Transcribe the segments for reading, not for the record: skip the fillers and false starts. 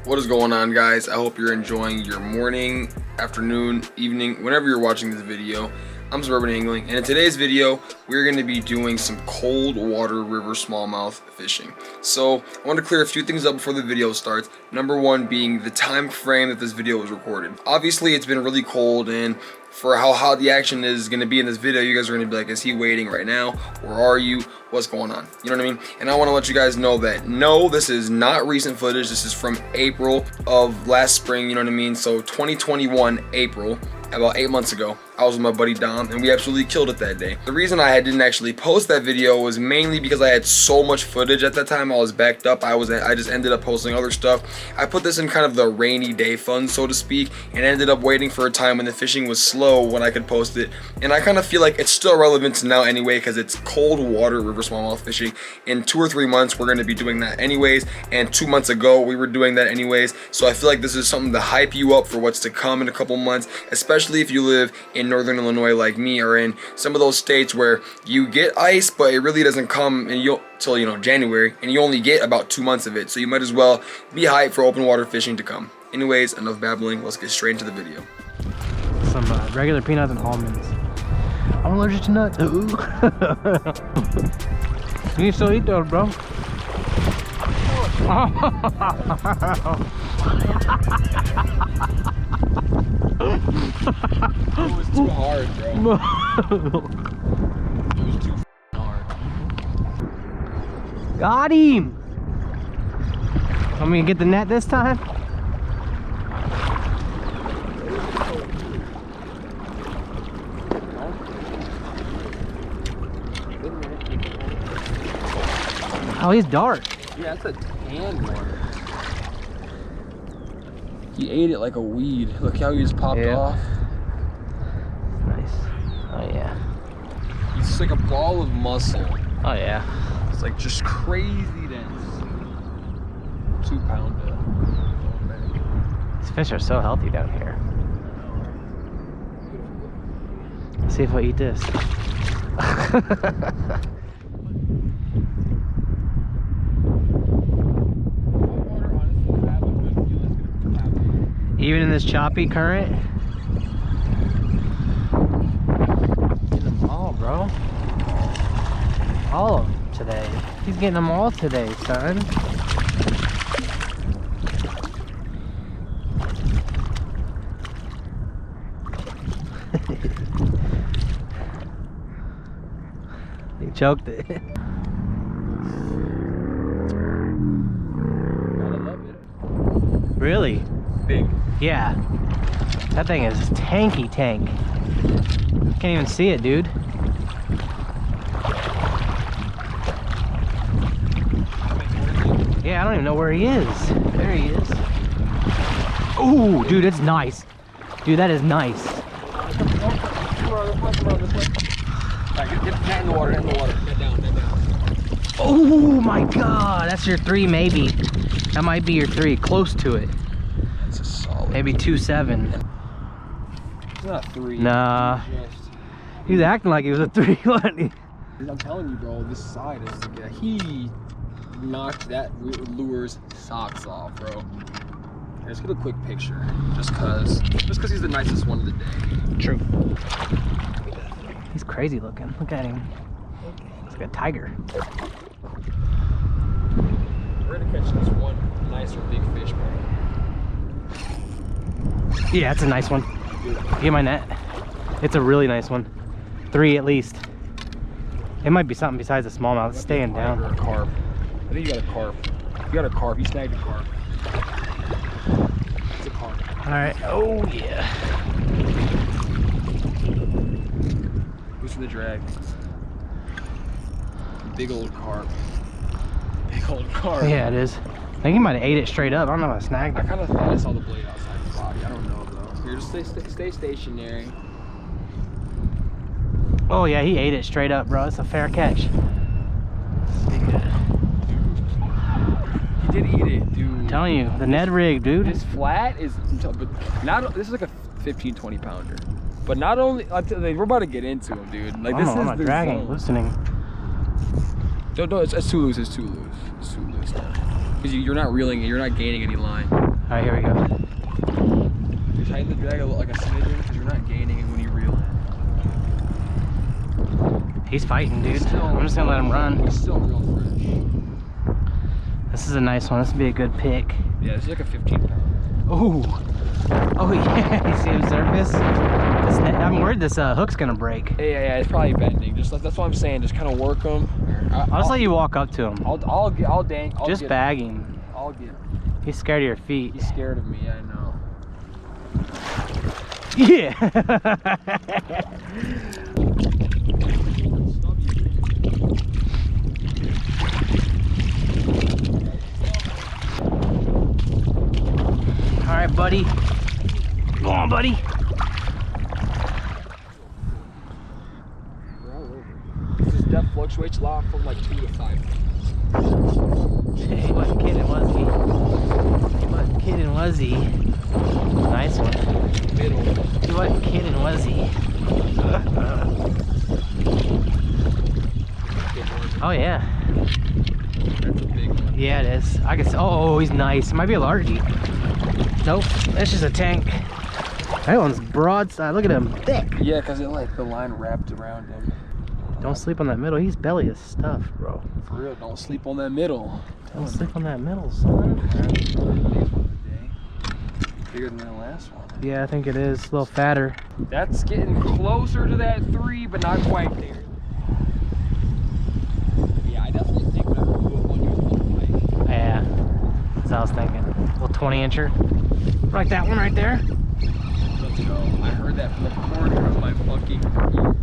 What is going on, guys? I hope you're enjoying your morning, afternoon, evening, whenever you're watching this video. I'm Suburban Angling, and in today's video we're going to be doing some cold water river smallmouth fishing. So I want to clear a few things up before the video starts. Number one being the time frame that this video was recorded. Obviously it's been really cold, and for how hot the action is going to be in this video, you guys are going to be like, is he waiting right now? Where are you? What's going on? You know what I mean? And I want to let you guys know that no, this is not recent footage. This is from April of last spring, you know what I mean? So 2021 April, about 8 months ago. I was with my buddy Dom, and we absolutely killed it that day. The reason I didn't actually post that video was mainly because I had so much footage at that time. I was backed up. I just ended up posting other stuff. I put this in kind of the rainy day fun, so to speak, and ended up waiting for a time when the fishing was slow when I could post it. And I kind of feel like it's still relevant to now anyway, because it's cold water river smallmouth fishing. In 2 or 3 months, we're going to be doing that anyways, and 2 months ago, we were doing that anyways. So I feel like this is something to hype you up for what's to come in a couple months, especially if you live in northern Illinois like me, or in some of those states where you get ice but it really doesn't come till January, and you only get about 2 months of it. So you might as well be hyped for open water fishing to come. Anyways, enough babbling, let's get straight into the video. Some regular peanuts and almonds. I'm allergic to nuts. Ooh. You can still eat those, bro. It was too hard, bro. It was too hard. Got him! Want me to get the net this time? Oh, he's dark. Yeah, that's a tan one. He ate it like a weed. Look how he just popped off. Nice. Oh yeah. He's just like a ball of muscle. Oh yeah. It's like just crazy dense. 2 pound. These fish are so healthy down here. Let's see if I eat this. Even in this choppy current? Get them all, bro. All of them today. He's getting them all today, son. He choked it. Gotta love it. Really? Big. Yeah. That thing is tanky tank. Can't even see it, dude. Yeah, I don't even know where he is. There he is. Ooh, dude, it's nice. Dude, that is nice. Get in the water, Get down. Oh my god, that's your 3 maybe. That might be your 3, close to it. That's a solid. Maybe 2.7. It's not 3. Nah. He's acting like he was a 3, wasn't he? I'm telling you, bro, this side is he knocked that lure's socks off, bro. Let's get a quick picture, just cause he's the nicest one of the day. True. He's crazy looking. Look at him. He's like a tiger. We're gonna catch this one nicer big fish, bro. Yeah, it's a nice one. Get my net. It's a really nice one. 3 at least. It might be something besides a smallmouth. It's staying down. A carp. I think you got a carp. You got a carp. You snagged a carp. It's a carp. All right. Oh yeah. Loosen the drag. Big old carp. Big old carp. Yeah, it is. I think he might have ate it straight up. I don't know if I snagged I it. kind of thought I saw the blade outside the body. I don't know though. Here, just stay stationary. Oh yeah, he ate it straight up, bro. It's a fair catch. He did eat it, dude. I'm telling you, the Ned rig, dude. This flat is, but not. This is like a 15-20 pounder. But not only, we're about to get into them, dude. Like, this is I'm not dragging, loosening. No, it's too loose. It's too loose. It's too loose now. Because you're not reeling it, you're not gaining any line. Alright, here we go. You tighten the drag like a smidgen because you're not gaining it when you reel it. He's fighting, dude. I'm just gonna let him run. It's still real fresh. This is a nice one. This would be a good pick. Yeah, this is like a 15-pound. Oh, oh yeah. You see him surface? I'm worried this hook's gonna break. Yeah, it's probably bending. Just that's what I'm saying. Just kind of work him. I'll just let you walk up to him. I'll just bag him. I'll get him. He's scared of your feet. He's scared of me. I know. Yeah. All right, buddy. Go on, buddy. This depth fluctuates a lot from like 2 to 5. He wasn't kidding, was he? He wasn't kidding, was he? Nice one. Middle. He wasn't kidding, was he? Oh yeah. That's a big one. Yeah, it is. I guess. Oh, he's nice. It might be a largie. Nope, that's just a tank. That one's broadside. Look at him, thick. Yeah, because it like the line wrapped around him. Don't sleep on that middle. He's belly of stuff, bro. For real, don't sleep on that middle. Don't sleep on that middle, son. Bigger than that last one. Yeah, I think it is. A little fatter. That's getting closer to that 3, but not quite there. Yeah, I definitely think whatever blue one you like. Yeah, that's what I was thinking. A little 20-incher. Like that one right there. Let's go. I heard that from the corner of my fucking ear.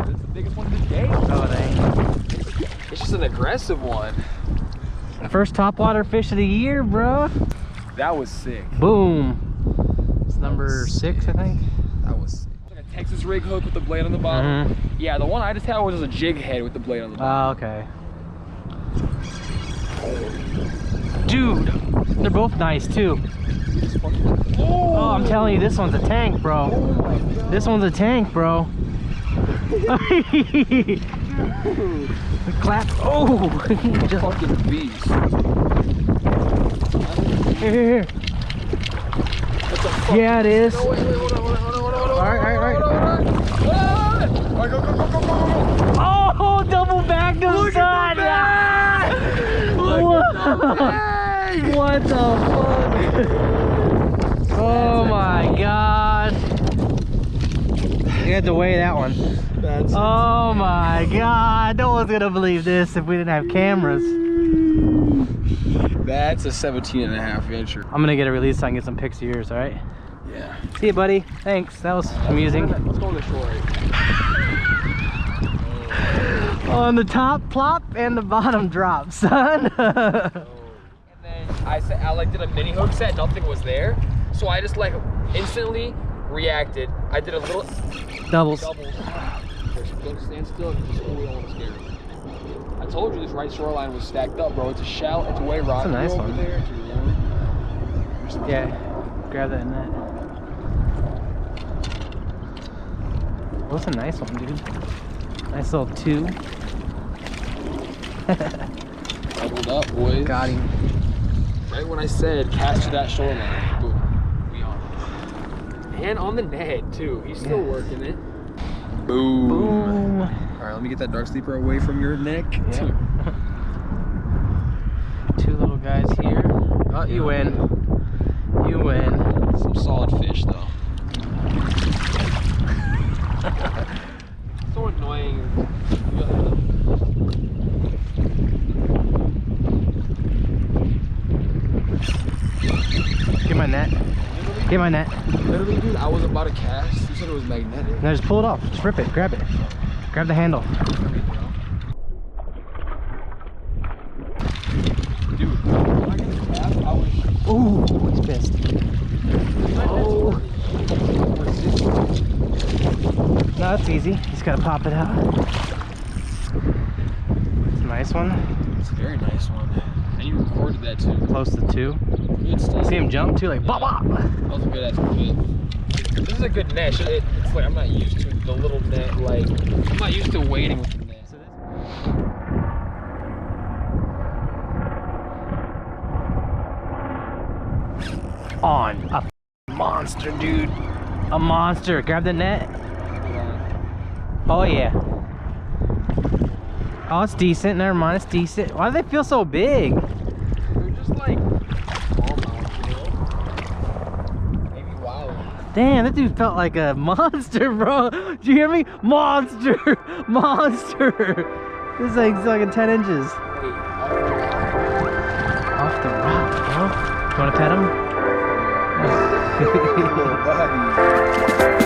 It's the biggest one of the day. Oh, dang. It's just an aggressive one. First topwater fish of the year, bro. That was sick. Boom. It's number 6, I think. That was sick. Like a Texas rig hook with the blade on the bottom. Mm-hmm. Yeah, the one I just had was a jig head with the blade on the bottom. Oh, okay. Dude, they're both nice too. Oh, I'm telling you, this one's a tank, bro. This one's a tank, bro. Clap. Oh, just Fucking beast. here. That's a fucking... Yeah, it is. No, wait, hold on. All right. Alright, go. Oh, double back to the side. What the fuck? Oh my god. You had to weigh that one. That's Oh my god. No one's gonna believe this if we didn't have cameras. That's a 17.5 incher. I'm gonna get a release so I can get some pics of yours, alright? Yeah. See you, buddy. Thanks. That was amusing. Let's go to the shore. On the top plop and the bottom drop, son. And then I did a mini hook set, nothing was there. So I just like instantly reacted. I did a little Doubles. Don't stand still, just don't want to scare you. I told you this right shoreline was stacked up, bro. It's a shallow, it's way rocky nice over one. there. Yeah, grab that net. Well, that's a nice one, dude. Nice little 2. Doubled up, boys. Got him. Right when I said cast to that shoreline, boom, we on. And on the net too. He's still working it. Boom. Boom. All right, let me get that dark sleeper away from your neck. Yeah. 2 little guys here. Oh, you win. You win. Some solid fish though. So annoying. Get my net. Get my net. Literally, dude, I was about to cast. You said it was magnetic. Now just pull it off. Just rip it. Grab it. Grab the handle. Dude, when I got the cast, I was... Ooh, he's pissed. Oh. No, it's easy. Just gotta pop it out. It's a nice one. It's a very nice one. And you recorded that too. Close to 2. Good stuff. See him jump too, like bop bop. That was a good ass clip. This is a good net. It's like I'm not used to the little net. Like I'm not used to waiting with the net. on. A monster, dude. A monster. Grab the net. Oh, yeah. Oh, it's decent. Never mind, it's decent. Why do they feel so big? They're just like smallmouth, you know? Maybe wild. Damn, that dude felt like a monster, bro. Did you hear me? Monster! Monster! This thing's like 10 inches. Wait, Off the rock, bro. You wanna pet him? buddy.